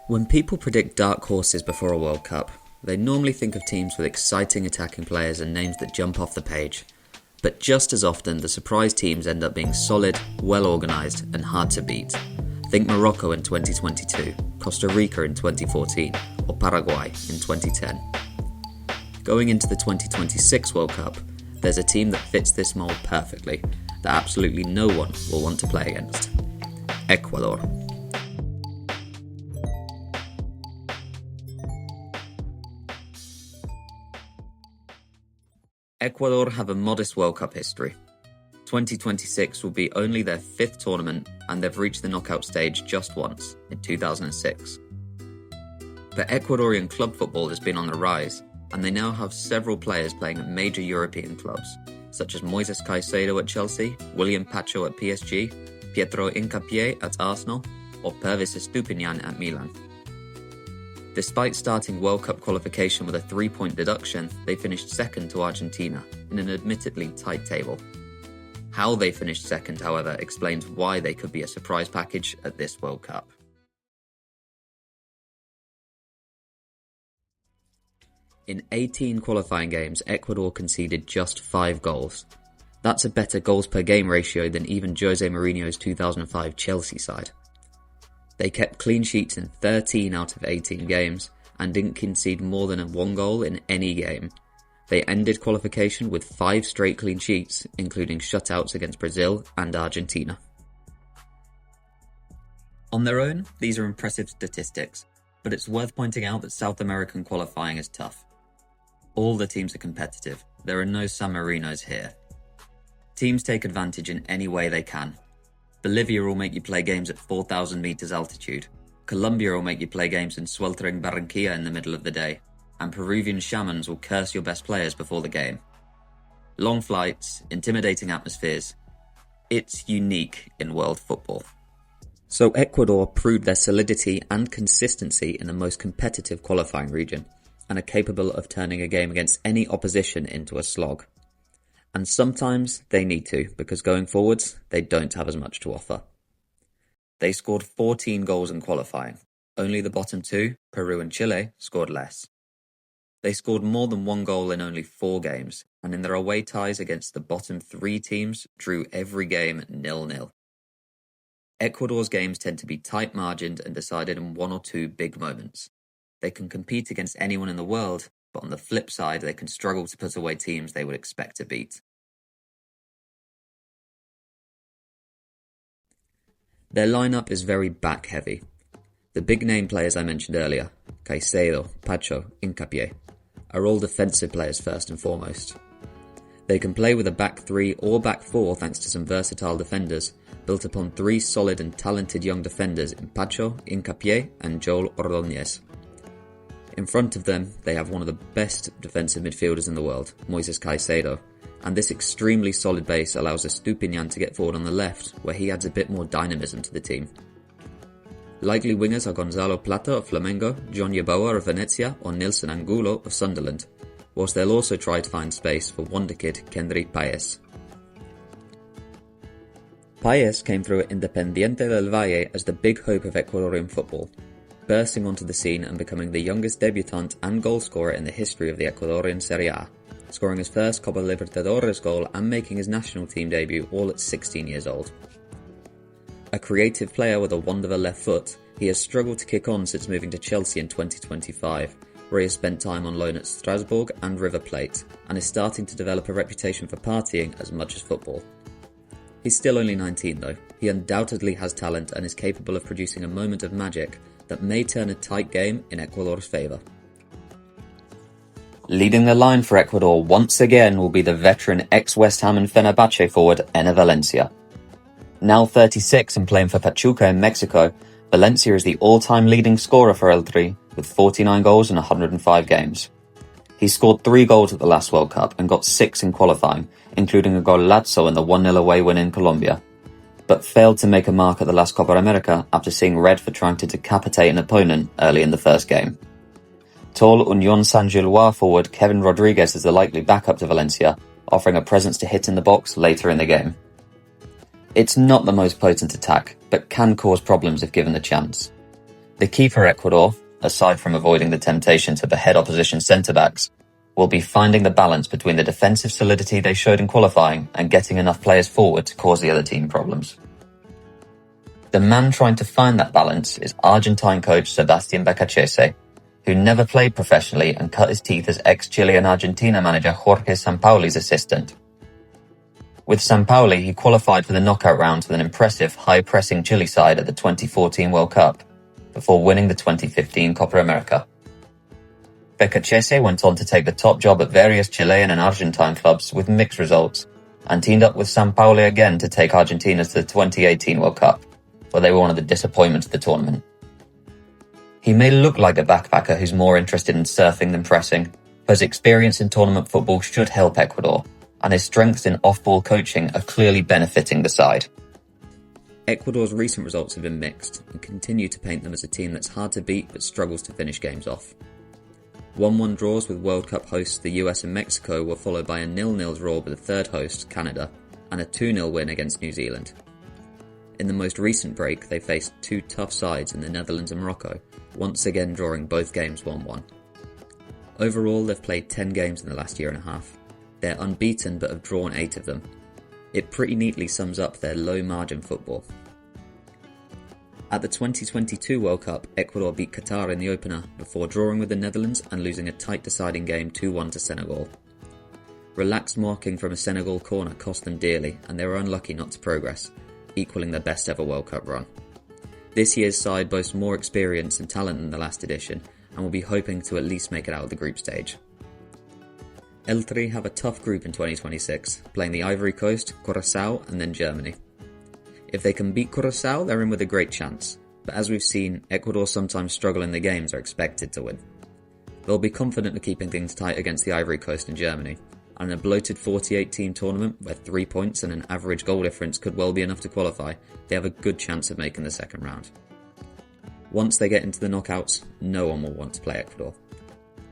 When people predict dark horses before a World Cup, they normally think of teams with exciting attacking players and names that jump off the page. But just as often, the surprise teams end up being solid, well organised and hard to beat. Think Morocco in 2022, Costa Rica in 2014, or Paraguay in 2010. Going into the 2026 World Cup, there's a team that fits this mould perfectly, that absolutely no one will want to play against. Ecuador. Ecuador have a modest World Cup history. 2026 will be only their fifth tournament, and they've reached the knockout stage just once, in 2006. But Ecuadorian club football has been on the rise, and they now have several players playing at major European clubs, such as Moises Caicedo at Chelsea, William Pacho at PSG, Pietro Hincapié at Arsenal, or Pervis Estupiñán at Milan. Despite starting World Cup qualification with a 3-point deduction, they finished second to Argentina, in an admittedly tight table. How they finished second, however, explains why they could be a surprise package at this World Cup. In 18 qualifying games, Ecuador conceded just 5 goals. That's a better goals per game ratio than even Jose Mourinho's 2005 Chelsea side. They kept clean sheets in 13 out of 18 games and didn't concede more than 1 goal in any game. They ended qualification with 5 straight clean sheets, including shutouts against Brazil and Argentina. On their own, these are impressive statistics, but it's worth pointing out that South American qualifying is tough. All the teams are competitive. There are no San Marinos here. Teams take advantage in any way they can. Bolivia will make you play games at 4,000 meters altitude. Colombia will make you play games in sweltering Barranquilla in the middle of the day. And Peruvian shamans will curse your best players before the game. Long flights, intimidating atmospheres. It's unique in world football. So Ecuador proved their solidity and consistency in the most competitive qualifying region, and are capable of turning a game against any opposition into a slog. And sometimes they need to, because going forwards, they don't have as much to offer. They scored 14 goals in qualifying. Only the bottom 2, Peru and Chile, scored less. They scored more than 1 goal in only 4 games, and in their away ties against the bottom 3 teams, drew every game 0-0. Ecuador's games tend to be tight-margined and decided in 1 or 2 big moments. They can compete against anyone in the world, but on the flip side, they can struggle to put away teams they would expect to beat. Their lineup is very back-heavy. The big-name players I mentioned earlier, Caicedo, Pacho, Hincapié, are all defensive players first and foremost. They can play with a back 3 or back 4 thanks to some versatile defenders, built upon 3 solid and talented young defenders in Pacho, Hincapié and Joel Ordóñez. In front of them, they have one of the best defensive midfielders in the world, Moises Caicedo, and this extremely solid base allows Estupiñán to get forward on the left, where he adds a bit more dynamism to the team. Likely wingers are Gonzalo Plata of Flamengo, John Yeboah of Venezia, or Nilson Angulo of Sunderland, whilst they'll also try to find space for wonder kid Kendrick Páez. Páez came through at Independiente del Valle as the big hope of Ecuadorian football, bursting onto the scene and becoming the youngest debutant and goalscorer in the history of the Ecuadorian Serie A, scoring his first Copa Libertadores goal and making his national team debut all at 16 years old. A creative player with a wand of a left foot, he has struggled to kick on since moving to Chelsea in 2025, where he has spent time on loan at Strasbourg and River Plate, and is starting to develop a reputation for partying as much as football. He's still only 19 though. He undoubtedly has talent and is capable of producing a moment of magic that may turn a tight game in Ecuador's favour. Leading the line for Ecuador once again will be the veteran ex-West Ham and Fenerbahce forward Enner Valencia. Now 36 and playing for Pachuca in Mexico, Valencia is the all-time leading scorer for El Tri with 49 goals in 105 games. He scored 3 goals at the last World Cup and got 6 in qualifying, including a golazo in the 1-0 away win in Colombia, but failed to make a mark at the last Copa America after seeing red for trying to decapitate an opponent early in the first game. Tall Union Saint-Gilloise forward Kevin Rodriguez is the likely backup to Valencia, offering a presence to hit in the box later in the game. It's not the most potent attack, but can cause problems if given the chance. The key for Ecuador, aside from avoiding the temptation to behead opposition centre-backs, will be finding the balance between the defensive solidity they showed in qualifying and getting enough players forward to cause the other team problems. The man trying to find that balance is Argentine coach Sebastián Becachese, who never played professionally and cut his teeth as ex-Chile and Argentina manager Jorge Sampaoli's assistant. With Sampaoli, he qualified for the knockout rounds with an impressive high-pressing Chile side at the 2014 World Cup, before winning the 2015 Copa America. Becachese went on to take the top job at various Chilean and Argentine clubs with mixed results, and teamed up with Sampaoli again to take Argentina to the 2018 World Cup, where they were one of the disappointments of the tournament. He may look like a backpacker who's more interested in surfing than pressing, but his experience in tournament football should help Ecuador, and his strengths in off-ball coaching are clearly benefiting the side. Ecuador's recent results have been mixed, and continue to paint them as a team that's hard to beat but struggles to finish games off. 1-1 draws with World Cup hosts the US and Mexico were followed by a 0-0 draw with the third host, Canada, and a 2-0 win against New Zealand. In the most recent break, they faced two tough sides in the Netherlands and Morocco, once again drawing both games 1-1. Overall, they've played 10 games in the last year and a half. They're unbeaten but have drawn 8 of them. It pretty neatly sums up their low-margin football. At the 2022 World Cup, Ecuador beat Qatar in the opener before drawing with the Netherlands and losing a tight deciding game 2-1 to Senegal. Relaxed marking from a Senegal corner cost them dearly, and they were unlucky not to progress, equalling their best ever World Cup run. This year's side boasts more experience and talent than the last edition, and will be hoping to at least make it out of the group stage. El Tri have a tough group in 2026, playing the Ivory Coast, Curaçao and then Germany. If they can beat Curaçao, they're in with a great chance, but as we've seen, Ecuador sometimes struggle in the games are expected to win. They'll be confident of keeping things tight against the Ivory Coast and Germany, and in a bloated 48-team tournament where 3 points and an average goal difference could well be enough to qualify, they have a good chance of making the second round. Once they get into the knockouts, no one will want to play Ecuador.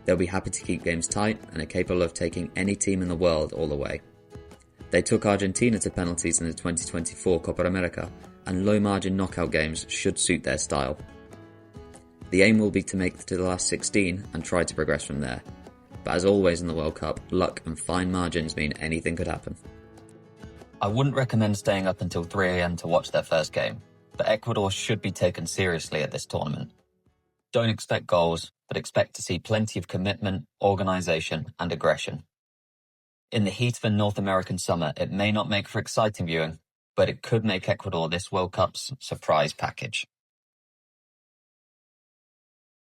They'll be happy to keep games tight and are capable of taking any team in the world all the way. They took Argentina to penalties in the 2024 Copa America, and low-margin knockout games should suit their style. The aim will be to make it to the last 16 and try to progress from there. But as always in the World Cup, luck and fine margins mean anything could happen. I wouldn't recommend staying up until 3 AM to watch their first game, but Ecuador should be taken seriously at this tournament. Don't expect goals, but expect to see plenty of commitment, organisation and aggression. In the heat of a North American summer, it may not make for exciting viewing, but it could make Ecuador this World Cup's surprise package.